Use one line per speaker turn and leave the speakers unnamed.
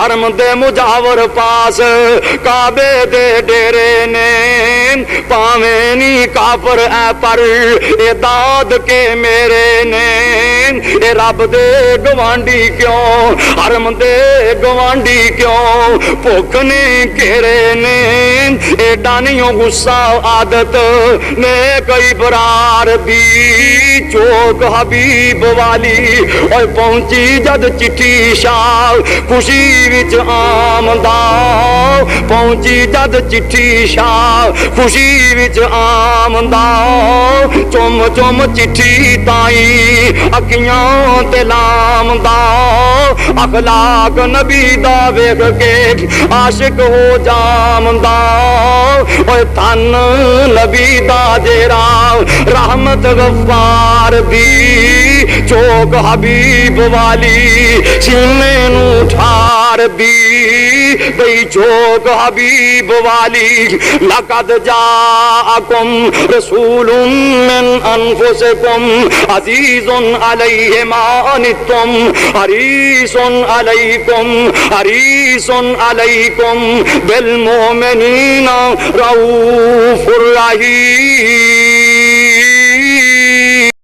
हरम दे मुजावर पास काबे दे डेरे ने पावे नी काफर ऐ पर ए दाद के मेरे ने ए रब दे गवांडी क्यों हरम दे गवांडी क्यों भुख ने घेरे ने ए डानियों गुस्सा आदत ने कई बरार दी चौक हबीब वाली और पहुंची जद चिट्ठी शाह खुशी विच आमदा पहुंची जद चिट्ठी शाह खुशी विच आमदा चुम चुम चिट्ठी ताई अखियां ते लामदा अखलाक नबी दा वेख के आशिक हो जामदा ओए धन नबी दा जेरा रहमत गफ्फार दी चौक हबीब वाली सीने नू ठार दी गई चौक हबीब वाली लक़द जाअकुम रसूलुम मिन अनफुसिकुम अज़ीज़ुन अलैहि मा अनित्तुम हरीसुन अलैकुम बिल मोमिनीना रऊफुर रहीम।